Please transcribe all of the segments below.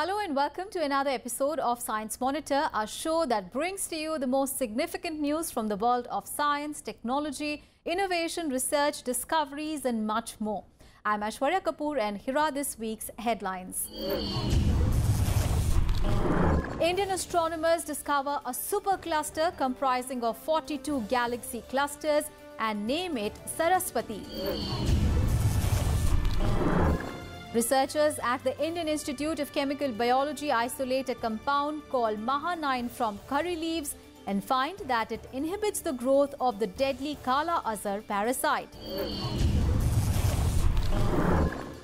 Hello and welcome to another episode of Science Monitor, a show that brings to you the most significant news from the world of science, technology, innovation, research, discoveries and much more. I'm Aishwarya Kapoor and here are this week's headlines. Indian astronomers discover a supercluster comprising of 42 galaxy clusters and name it Saraswati. Researchers at the Indian Institute of Chemical Biology isolate a compound called Maha-9 from curry leaves and find that it inhibits the growth of the deadly Kala Azar parasite.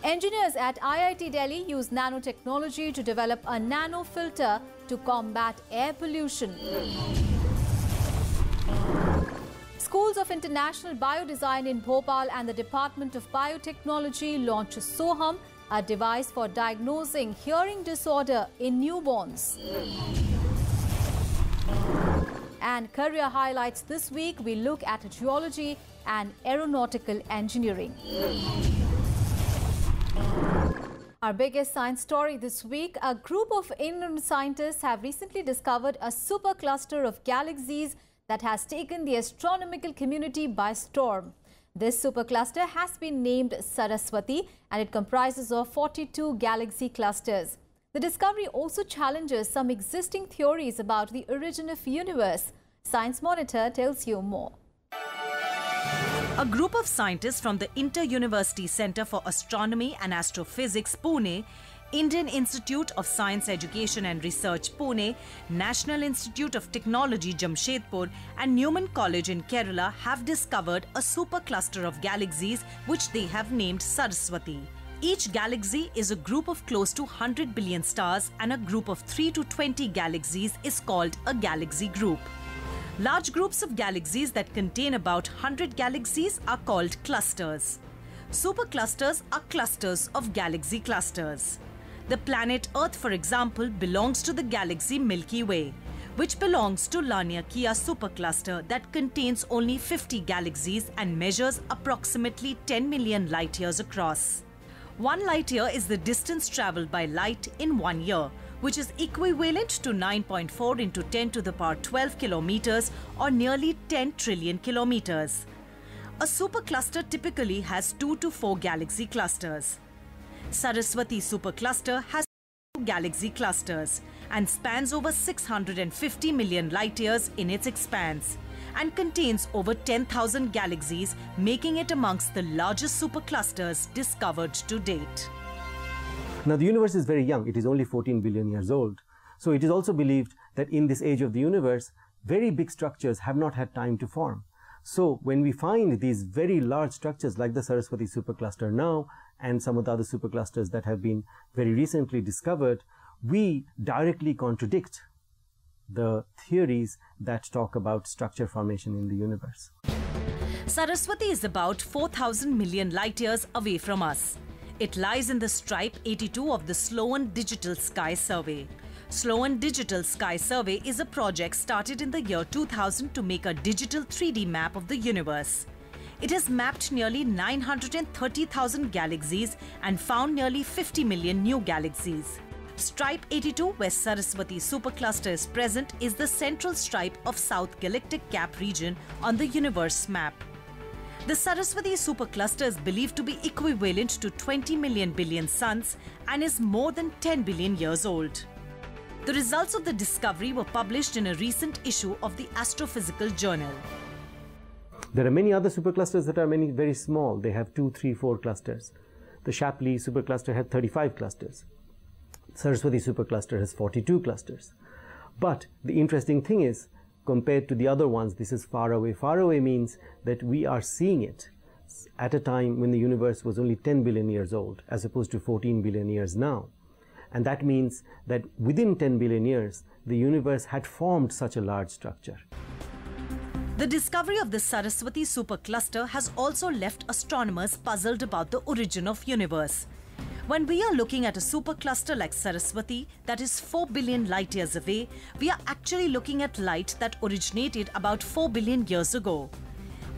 Engineers at IIT Delhi use nanotechnology to develop a nanofilter to combat air pollution. Schools of International Biodesign in Bhopal and the Department of Biotechnology launch Soham, a device for diagnosing hearing disorder in newborns. And career highlights this week, we look at geology and aeronautical engineering. Our biggest science story this week, a group of Indian scientists have recently discovered a supercluster of galaxies that has taken the astronomical community by storm. This supercluster has been named Saraswati and it comprises of 42 galaxy clusters. The discovery also challenges some existing theories about the origin of the universe. Science Monitor tells you more. A group of scientists from the Inter-University Centre for Astronomy and Astrophysics, Pune, Indian Institute of Science Education and Research, Pune, National Institute of Technology, Jamshedpur and Newman College in Kerala have discovered a supercluster of galaxies which they have named Saraswati. Each galaxy is a group of close to 100 billion stars and a group of 3 to 20 galaxies is called a galaxy group. Large groups of galaxies that contain about 100 galaxies are called clusters. Superclusters are clusters of galaxy clusters. The planet Earth, for example, belongs to the galaxy Milky Way, which belongs to Laniakea supercluster that contains only 50 galaxies and measures approximately 10 million light years across. 1 light year is the distance travelled by light in 1 year, which is equivalent to 9.4 into 10 to the power 12 kilometers or nearly 10 trillion kilometers. A supercluster typically has 2 to 4 galaxy clusters. Saraswati supercluster has 2 galaxy clusters and spans over 650 million light years in its expanse and contains over 10,000 galaxies, making it amongst the largest superclusters discovered to date. Now, the universe is very young. It is only 14 billion years old. So it is also believed that in this age of the universe, very big structures have not had time to form. So when we find these very large structures like the Saraswati supercluster now and some of the other superclusters that have been very recently discovered, we directly contradict the theories that talk about structure formation in the universe. Saraswati is about 4,000 million light years away from us. It lies in the stripe 82 of the Sloan Digital Sky Survey. Sloan Digital Sky Survey is a project started in the year 2000 to make a digital 3D map of the universe. It has mapped nearly 930,000 galaxies and found nearly 50 million new galaxies. Stripe 82, where Saraswati supercluster is present, is the central stripe of South Galactic Cap region on the universe map. The Saraswati supercluster is believed to be equivalent to 20 million billion suns and is more than 10 billion years old. The results of the discovery were published in a recent issue of the Astrophysical Journal. There are many other superclusters that are very small. They have 2, 3, 4 clusters. The Shapley supercluster had 35 clusters. Saraswati supercluster has 42 clusters. But the interesting thing is, compared to the other ones, this is far away. Far away means that we are seeing it at a time when the universe was only 10 billion years old, as opposed to 14 billion years now. And that means that within 10 billion years, the universe had formed such a large structure. The discovery of the Saraswati supercluster has also left astronomers puzzled about the origin of universe. When we are looking at a supercluster like Saraswati that is 4 billion light years away, we are actually looking at light that originated about 4 billion years ago.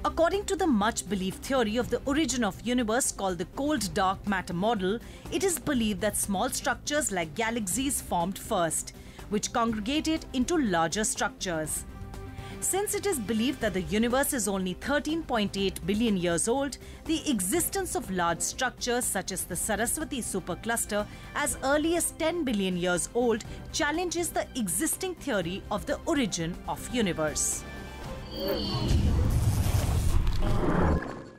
According to the much-believed theory of the origin of universe called the cold dark matter model, it is believed that small structures like galaxies formed first, which congregated into larger structures. Since it is believed that the universe is only 13.8 billion years old, the existence of large structures such as the Saraswati supercluster as early as 10 billion years old challenges the existing theory of the origin of universe.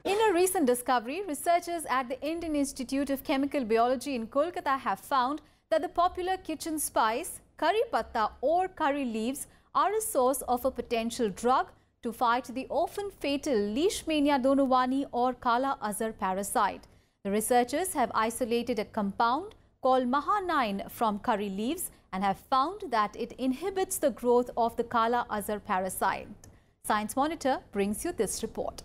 In a recent discovery, researchers at the Indian Institute of Chemical Biology in Kolkata have found that the popular kitchen spice, curry patta or curry leaves, are a source of a potential drug to fight the often fatal Leishmania donovani or Kala Azar parasite. The researchers have isolated a compound called Maha-9 from curry leaves and have found that it inhibits the growth of the Kala Azar parasite. Science Monitor brings you this report.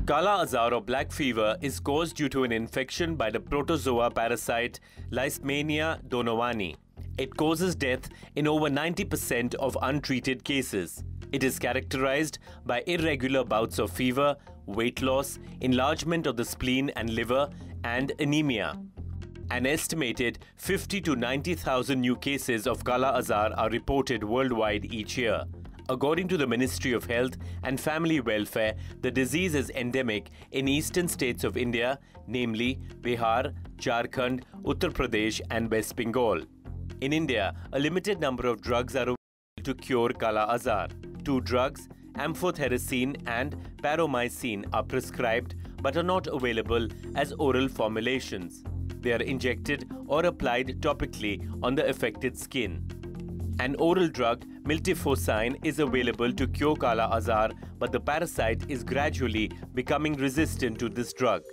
Kala Azar or black fever is caused due to an infection by the protozoa parasite Leishmania donovani. It causes death in over 90% of untreated cases. It is characterized by irregular bouts of fever, weight loss, enlargement of the spleen and liver, and anemia. An estimated 50 to 90,000 new cases of Kala Azar are reported worldwide each year. According to the Ministry of Health and Family Welfare, the disease is endemic in eastern states of India, namely Bihar, Jharkhand, Uttar Pradesh and West Bengal. In India, a limited number of drugs are available to cure Kala Azar. Two drugs, amphotericin and paromycin, are prescribed but are not available as oral formulations. They are injected or applied topically on the affected skin. An oral drug, miltefosine, is available to cure Kala Azar, but the parasite is gradually becoming resistant to this drug.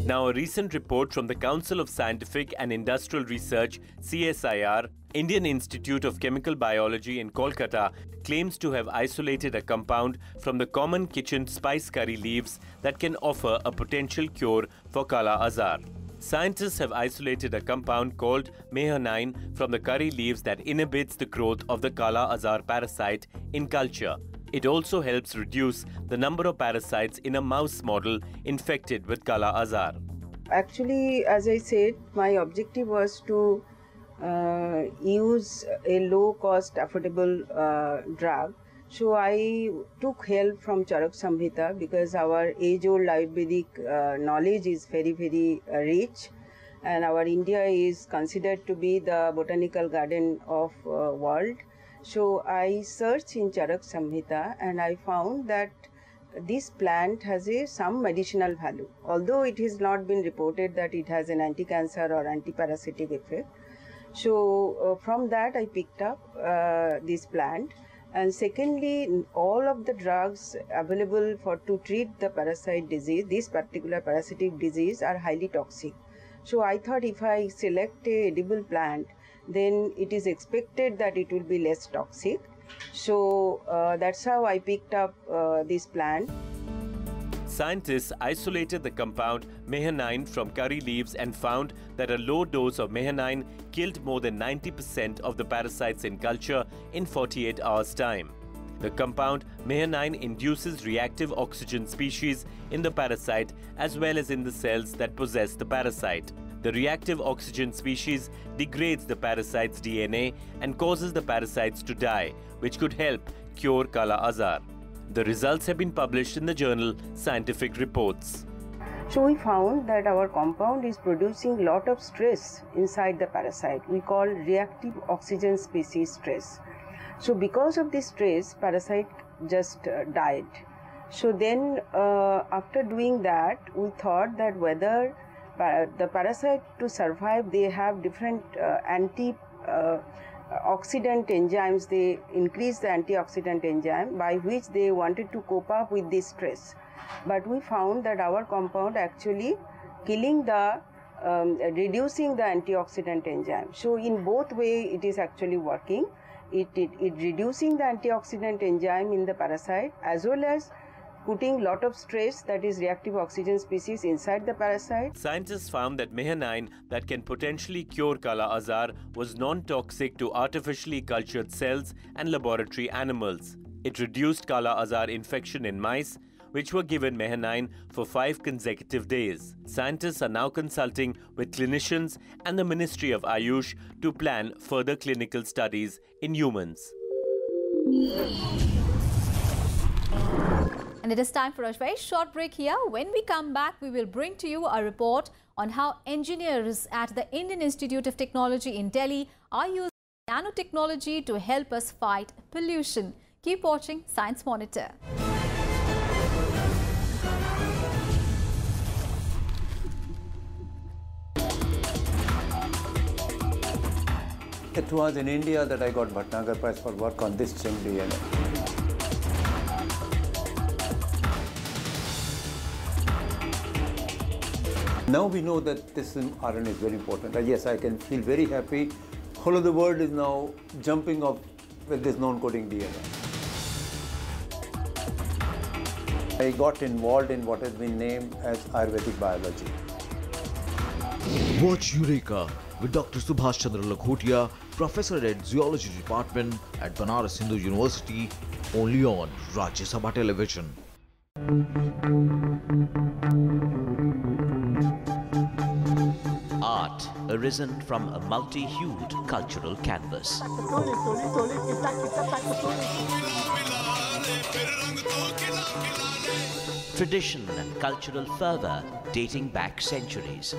Now, a recent report from the Council of Scientific and Industrial Research, CSIR, Indian Institute of Chemical Biology in Kolkata, claims to have isolated a compound from the common kitchen spice curry leaves that can offer a potential cure for Kala Azar. Scientists have isolated a compound called Maha-9 from the curry leaves that inhibits the growth of the Kala Azar parasite in culture. It also helps reduce the number of parasites in a mouse model infected with Kala Azar. Actually, as I said, my objective was to use a low-cost, affordable drug. So I took help from Charak Samhita because our age-old Ayurvedic knowledge is very, very rich, and our India is considered to be the botanical garden of world. So I searched in Charak Samhita and I found that this plant has some medicinal value. Although it has not been reported that it has an anti-cancer or anti-parasitic effect. So from that I picked up this plant. And secondly, all of the drugs available to treat the parasite disease, this particular parasitic disease, are highly toxic. So I thought if I select a edible plant, then it is expected that it will be less toxic. So that's how I picked up this plant. Scientists isolated the compound Maha-9 from curry leaves and found that a low dose of Maha-9 killed more than 90% of the parasites in culture in 48 hours' time. The compound Maha-9 induces reactive oxygen species in the parasite as well as in the cells that possess the parasite. The reactive oxygen species degrades the parasite's DNA and causes the parasites to die, which could help cure Kala Azar. The results have been published in the journal Scientific Reports. So we found that our compound is producing lot of stress inside the parasite. We call reactive oxygen species stress. So because of this stress, parasite just died. So then after doing that, we thought that whether the parasite to survive, they have different antioxidant enzymes. They increase the antioxidant enzyme by which they wanted to cope up with this stress. But we found that our compound actually killing the reducing the antioxidant enzyme. So in both ways it is actually working. It reducing the antioxidant enzyme in the parasite as well as putting lot of stress, that is reactive oxygen species, inside the parasite. Scientists found that Maha-9 that can potentially cure Kala Azar was non-toxic to artificially cultured cells and laboratory animals. It reduced Kala Azar infection in mice, which were given mehanine for 5 consecutive days. Scientists are now consulting with clinicians and the Ministry of Ayush to plan further clinical studies in humans. And it is time for a very short break here. When we come back, we will bring to you a report on how engineers at the Indian Institute of Technology in Delhi are using nanotechnology to help us fight pollution. Keep watching Science Monitor. It was in India that I got Bhatnagar Prize for work on this chain DNA. Now we know that this RNA is very important. Yes, I can feel very happy. Whole of the world is now jumping off with this non-coding DNA. I got involved in what has been named as Ayurvedic biology. Watch Eureka with Dr. Subhash Chandra Lakhotia, Professor at Zoology Department at Banaras Hindu University, only on Rajya Sabha Television. Art arisen from a multi-hued cultural canvas. Tradition and cultural fervour dating back centuries.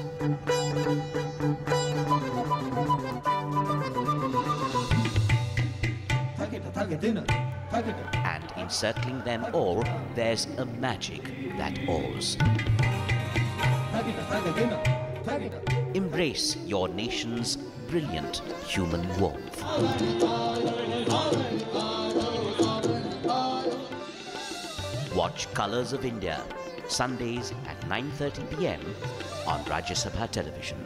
And encircling them all, there's a magic that awes. Embrace your nation's brilliant human warmth. Watch Colours of India, Sundays at 9:30 p.m. on Rajya Sabha Television.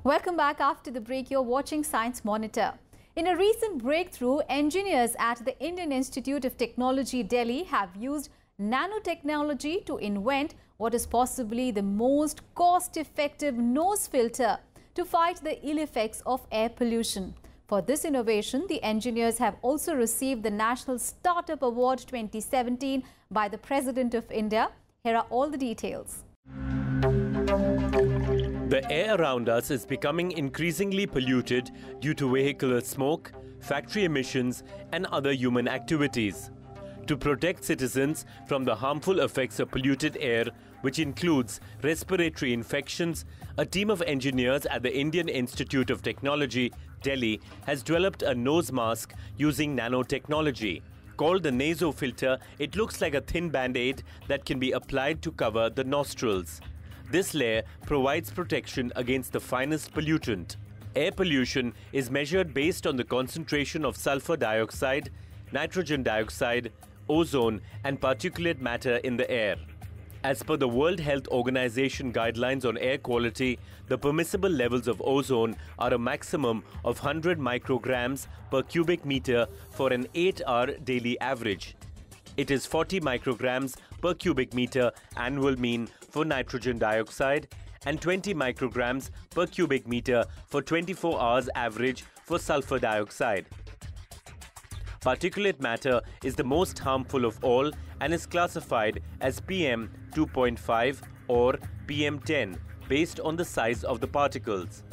Welcome back. After the break, you're watching Science Monitor. In a recent breakthrough, engineers at the Indian Institute of Technology, Delhi have used nanotechnology to invent what is possibly the most cost-effective nose filter to fight the ill effects of air pollution. For this innovation, the engineers have also received the National Startup Award 2017 by the President of India. Here are all the details. The air around us is becoming increasingly polluted due to vehicular smoke, factory emissions and other human activities. To protect citizens from the harmful effects of polluted air, which includes respiratory infections, a team of engineers at the Indian Institute of Technology, Delhi, has developed a nose mask using nanotechnology. Called the nasofilter, it looks like a thin band-aid that can be applied to cover the nostrils. This layer provides protection against the finest pollutant. Air pollution is measured based on the concentration of sulfur dioxide, nitrogen dioxide, ozone and particulate matter in the air. As per the World Health Organization guidelines on air quality, the permissible levels of ozone are a maximum of 100 micrograms per cubic meter for an 8-hour daily average. It is 40 micrograms per cubic meter annual mean for nitrogen dioxide and 20 micrograms per cubic meter for 24 hours average for sulfur dioxide. Particulate matter is the most harmful of all and is classified as PM 2.5 or PM 10 based on the size of the particles.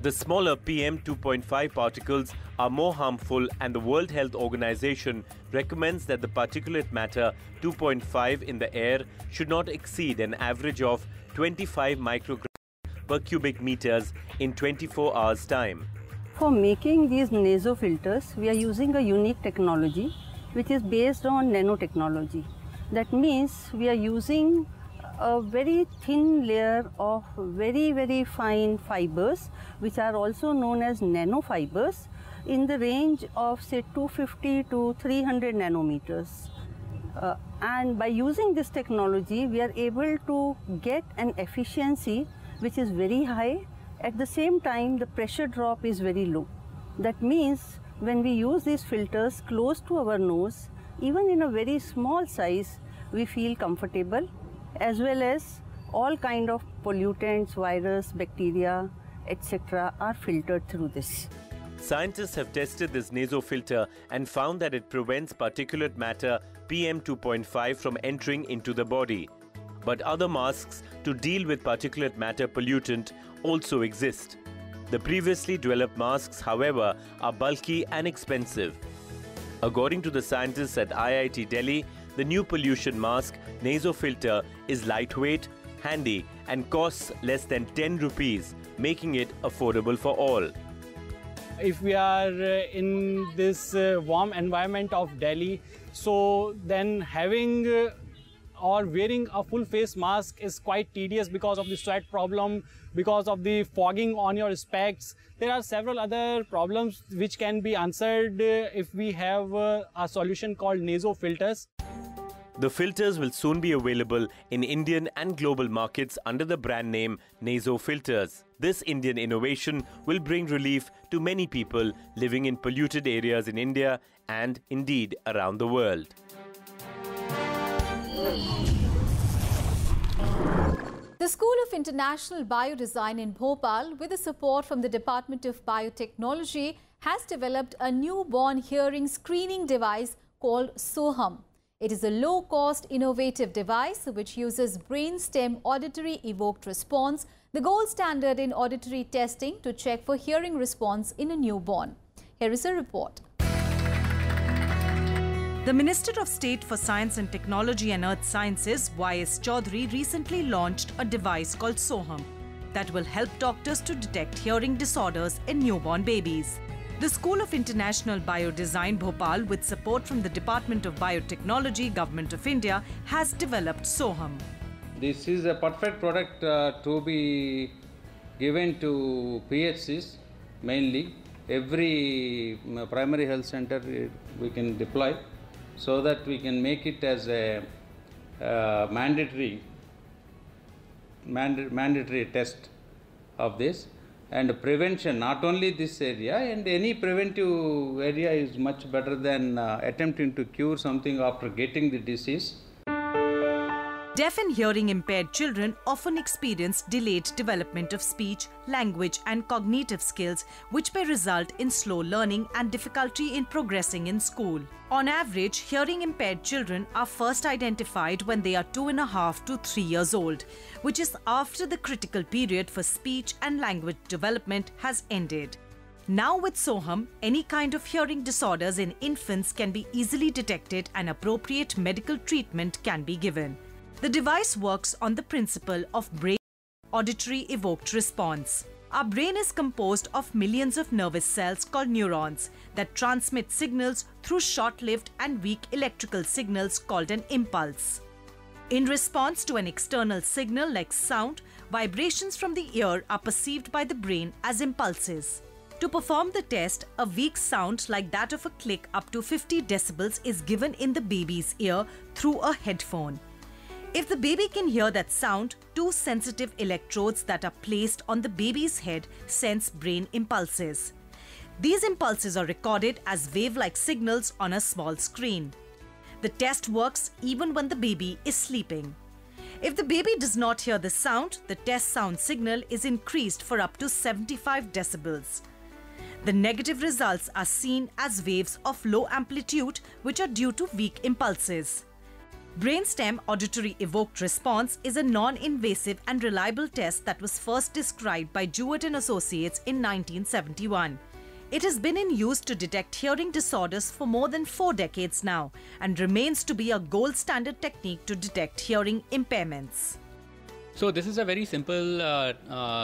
The smaller PM 2.5 particles are more harmful, and the World Health Organization recommends that the particulate matter 2.5 in the air should not exceed an average of 25 micrograms per cubic meters in 24 hours time. For making these nasofilters, we are using a unique technology which is based on nanotechnology. That means we are using a very thin layer of very fine fibers, which are also known as nanofibers, in the range of say 250 to 300 nanometers. And by using this technology, we are able to get an efficiency which is very high. At the same time, the pressure drop is very low. That means when we use these filters close to our nose, even in a very small size, we feel comfortable, as well as all kind of pollutants, virus, bacteria, etc. are filtered through this. Scientists have tested this nasofilter and found that it prevents particulate matter PM 2.5 from entering into the body. But other masks to deal with particulate matter pollutant also exist. The previously developed masks, however, are bulky and expensive. According to the scientists at IIT Delhi, the new pollution mask nasofilter is lightweight, handy and costs less than 10 rupees, making it affordable for all. If we are in this warm environment of Delhi, so then having or wearing a full face mask is quite tedious because of the sweat problem, because of the fogging on your specs. There are several other problems which can be answered if we have a solution called nasofilters. The filters will soon be available in Indian and global markets under the brand name nasofilters. This Indian innovation will bring relief to many people living in polluted areas in India and indeed around the world. The School of International Biodesign in Bhopal, with the support from the Department of Biotechnology, has developed a newborn hearing screening device called SOHAM. It is a low-cost, innovative device which uses brainstem auditory evoked response, the gold standard in auditory testing, to check for hearing response in a newborn. Here is a report. The Minister of State for Science and Technology and Earth Sciences, Y.S. Chaudhary, recently launched a device called SOHAM that will help doctors to detect hearing disorders in newborn babies. The School of International Biodesign, Bhopal, with support from the Department of Biotechnology, Government of India, has developed SOHAM. This is a perfect product to be given to PHCs mainly. Every primary health center we can deploy so that we can make it as a mandatory test of this. And prevention, not only this area, and any preventive area is much better than attempting to cure something after getting the disease. Deaf and hearing impaired children often experience delayed development of speech, language and cognitive skills, which may result in slow learning and difficulty in progressing in school. On average, hearing impaired children are first identified when they are 2.5 to 3 years old, which is after the critical period for speech and language development has ended. Now with SOHAM, any kind of hearing disorders in infants can be easily detected and appropriate medical treatment can be given. The device works on the principle of brain auditory evoked response. Our brain is composed of millions of nervous cells called neurons that transmit signals through short-lived and weak electrical signals called an impulse. In response to an external signal like sound, vibrations from the ear are perceived by the brain as impulses. To perform the test, a weak sound like that of a click up to 50 decibels is given in the baby's ear through a headphone. If the baby can hear that sound, two sensitive electrodes that are placed on the baby's head sense brain impulses. These impulses are recorded as wave-like signals on a small screen. The test works even when the baby is sleeping. If the baby does not hear the sound, the test sound signal is increased for up to 75 decibels. The negative results are seen as waves of low amplitude, which are due to weak impulses. Brainstem auditory evoked response is a non-invasive and reliable test that was first described by Jewett and Associates in 1971. It has been in use to detect hearing disorders for more than 4 decades now and remains to be a gold standard technique to detect hearing impairments. So this is a very simple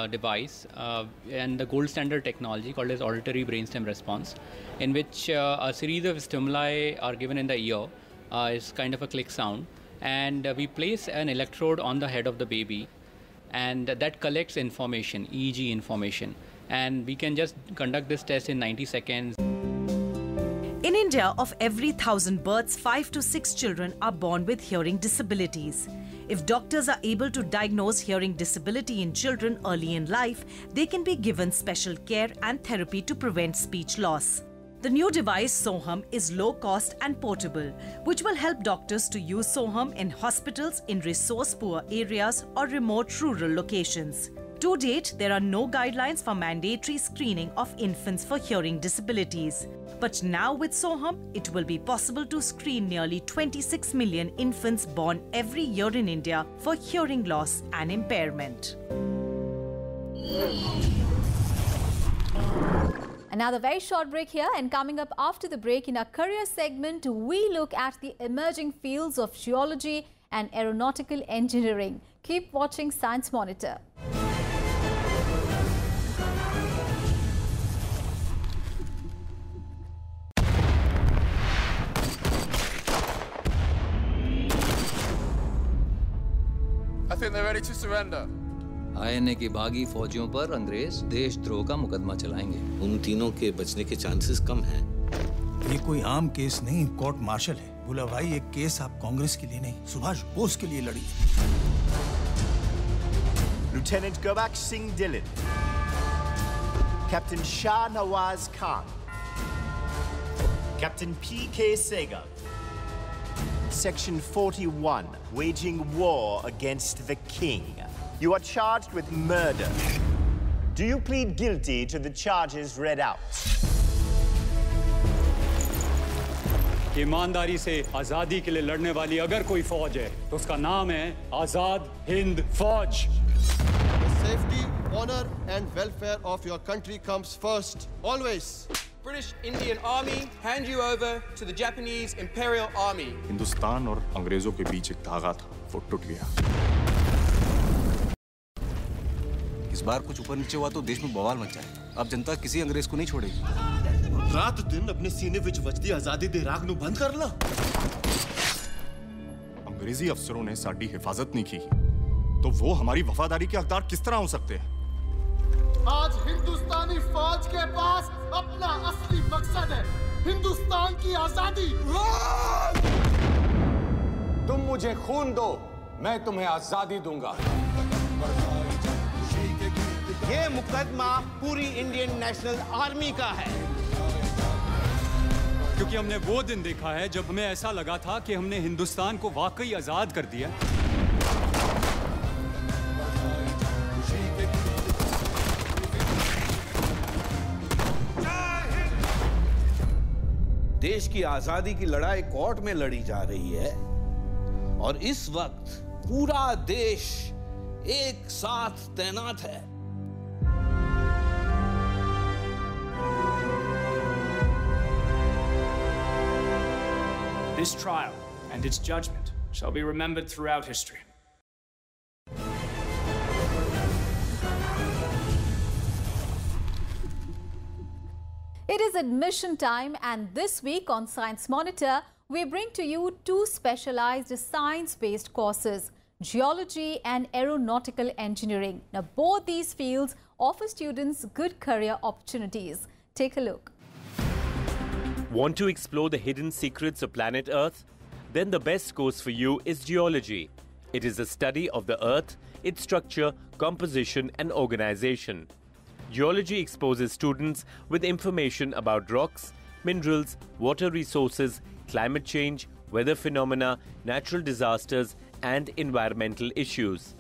device and the gold standard technology called as auditory brainstem response, in which a series of stimuli are given in the ear. Is kind of a click sound, and we place an electrode on the head of the baby, and that collects information, EEG information, and we can just conduct this test in 90 seconds. In India, of every 1,000 births, 5 to 6 children are born with hearing disabilities. If doctors are able to diagnose hearing disability in children early in life, they can be given special care and therapy to prevent speech loss. The new device, Soham, is low cost and portable, which will help doctors to use Soham in hospitals in resource-poor areas or remote rural locations. To date, there are no guidelines for mandatory screening of infants for hearing disabilities. But now with Soham, it will be possible to screen nearly 26 million infants born every year in India for hearing loss and impairment. Another very short break here, and coming up after the break in our career segment, we look at the emerging fields of geology and aeronautical engineering. Keep watching Science Monitor. I think they're ready to surrender. INA की भागी फौजियों पर अंग्रेज देशद्रोह का मुकदमा चलाएंगे। उन तीनों के बचने के चांसेस कम हैं। ये कोई आम केस नहीं, कोर्ट मार्शल है। बोला भाई, ये केस आप कांग्रेस के लिए नहीं, सुभाष बोस के लिए लड़ी। Lieutenant Gobak Singh Dillon, Captain Shah Nawaz Khan, Captain P.K. Sehgal. Section 41, waging war against the king. You are charged with murder. Do you plead guilty to the charges read out? ईमानदारी से आजादी के लिए लड़ने वाली अगर कोई फौज है तो उसका नाम है आजाद हिंद फौज। The safety, honor and welfare of your country comes first, always. British Indian Army hand you over to the Japanese Imperial Army. Hindustan और अंग्रेजों के बीच एक धागा था, वो टूट गया। इस बार कुछ ऊपर नीचे हुआ तो देश में बवाल मच जाए। अब जनता किसी अंग्रेज को नहीं छोड़ेगी। रात दिन अपने सीने विच वजदी आजादी दे राग नू बंद कर ला। अंग्रेजी अफसरों ने साडी हिफाजत नहीं की, तो वो हमारी वफादारी के हकदार किस तरह हो सकते हैं? आज हिंदुस्तानी फौज के पास अपना असली मकसद है, हिंदुस्तान की आजादी। तुम मुझे खून दो, मैं तुम्हें आजादी दूंगा। ये मुकदमा पूरी इंडियन नेशनल आर्मी का है। क्योंकि हमने वो दिन देखा है जब हमें ऐसा लगा था कि हमने हिंदुस्तान को वाकई आजाद कर दिया। देश की आजादी की लड़ाई कोर्ट में लड़ी जा रही है और इस वक्त पूरा देश एक साथ तैनात है। This trial and its judgment shall be remembered throughout history. It is admission time, and this week on Science Monitor, we bring to you two specialized science-based courses, geology and aeronautical engineering. Now, both these fields offer students good career opportunities. Take a look. Want to explore the hidden secrets of planet Earth? Then the best course for you is geology. It is a study of the Earth, its structure, composition and organization. Geology exposes students with information about rocks, minerals, water resources, climate change, weather phenomena, natural disasters, and environmental issues.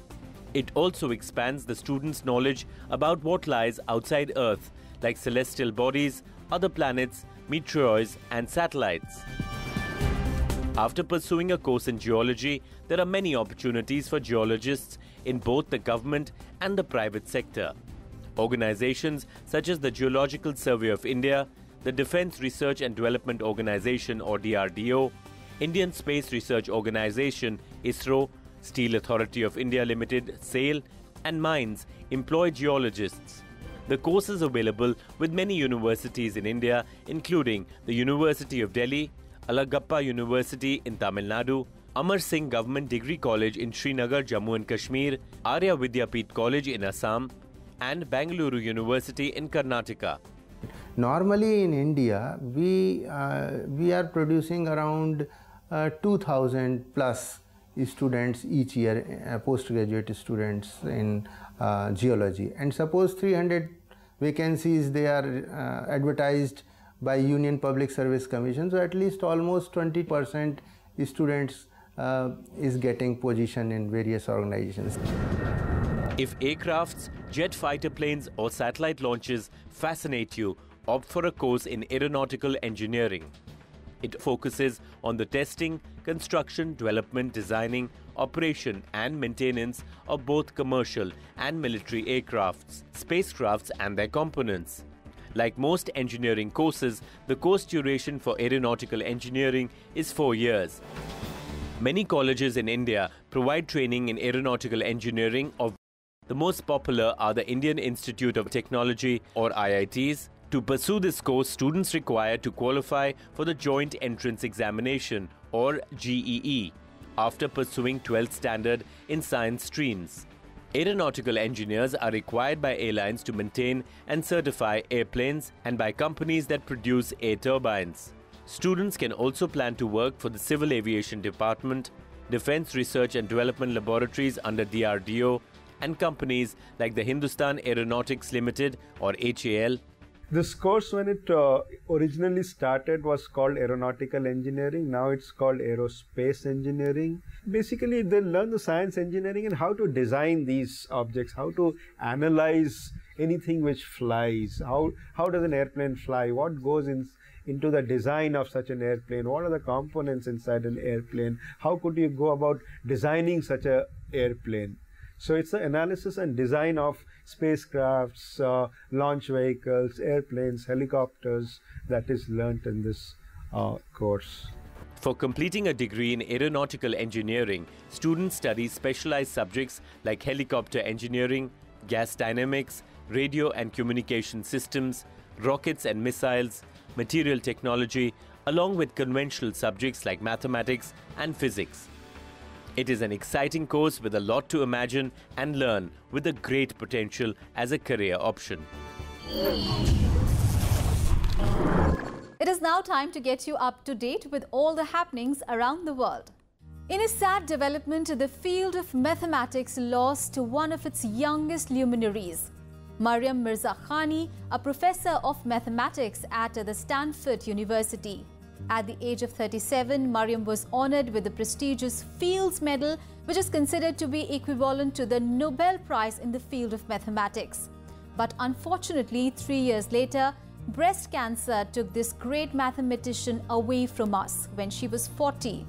It also expands the students' knowledge about what lies outside Earth, like celestial bodies, other planets, meteoroids, and satellites. After pursuing a course in geology, there are many opportunities for geologists in both the government and the private sector. Organizations such as the Geological Survey of India, the Defence Research and Development Organization or DRDO, Indian Space Research Organization ISRO, Steel Authority of India Limited SAIL, and mines employ geologists. The course is available with many universities in India, including the University of Delhi, Alagappa University in Tamil Nadu, Amar Singh Government Degree College in Srinagar, Jammu and Kashmir, Arya Vidyapeeth College in Assam, and Bangalore University in Karnataka. Normally in India, we are producing around 2,000 plus students each year, postgraduate students in geology. And suppose 300 vacancies they are advertised by Union Public Service Commission. So at least almost 20% students is getting position in various organizations. If aircrafts, jet fighter planes or satellite launches fascinate you, opt for a course in aeronautical engineering. It focuses on the testing, construction, development, designing, operation and maintenance of both commercial and military aircrafts, spacecrafts and their components. Like most engineering courses, the course duration for aeronautical engineering is 4 years. Many colleges in India provide training in aeronautical engineering. The most popular are the Indian Institute of Technology or IITs. To pursue this course, students require to qualify for the Joint Entrance Examination or JEE after pursuing 12th standard in science streams. Aeronautical engineers are required by airlines to maintain and certify airplanes and by companies that produce air turbines. Students can also plan to work for the Civil Aviation Department, Defence Research and Development Laboratories under DRDO, and companies like the Hindustan Aeronautics Limited or HAL. This course, when it originally started, was called Aeronautical Engineering. Now it's called Aerospace Engineering. Basically, they learn the science engineering and how to design these objects, how to analyze anything which flies. How does an airplane fly? What goes into the design of such an airplane? What are the components inside an airplane? How could you go about designing such an airplane? So it's the analysis and design of spacecrafts, launch vehicles, airplanes, helicopters that is learnt in this course. For completing a degree in aeronautical engineering, students study specialized subjects like helicopter engineering, gas dynamics, radio and communication systems, rockets and missiles, material technology, along with conventional subjects like mathematics and physics. It is an exciting course with a lot to imagine and learn, with a great potential as a career option. It is now time to get you up to date with all the happenings around the world. In a sad development, the field of mathematics lost one of its youngest luminaries. Maryam Mirza Khani, a professor of mathematics at the Stanford University. At the age of 37, Maryam was honored with the prestigious Fields Medal, which is considered to be equivalent to the Nobel Prize in the field of mathematics. But unfortunately, 3 years later, breast cancer took this great mathematician away from us when she was 40.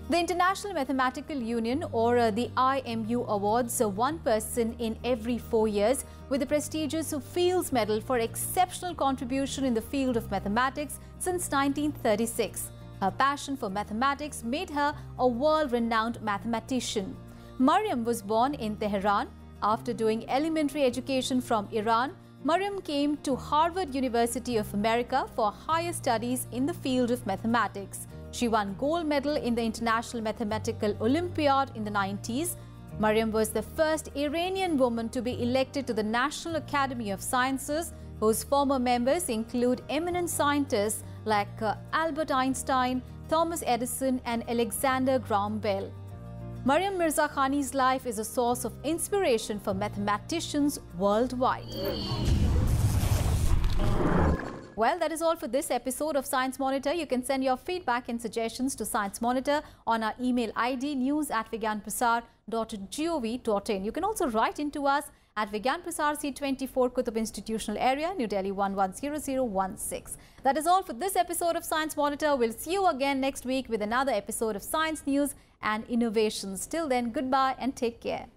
The International Mathematical Union, or the IMU, awards one person in every 4 years with the prestigious Fields Medal for exceptional contribution in the field of mathematics since 1936. Her passion for mathematics made her a world-renowned mathematician. Maryam was born in Tehran. After doing elementary education from Iran, Maryam came to Harvard University of America for higher studies in the field of mathematics. She won gold medal in the International Mathematical Olympiad in the 90s. Maryam was the first Iranian woman to be elected to the National Academy of Sciences, whose former members include eminent scientists like Albert Einstein, Thomas Edison and Alexander Graham Bell. Maryam Mirza Khani's life is a source of inspiration for mathematicians worldwide. Well, that is all for this episode of Science Monitor. You can send your feedback and suggestions to Science Monitor on our email ID news@vigyanprasar.gov.in. You can also write into us at Vigyan Prasar C24 Qutub Institutional Area, New Delhi 110016. That is all for this episode of Science Monitor. We'll see you again next week with another episode of Science News and Innovations. Till then, goodbye and take care.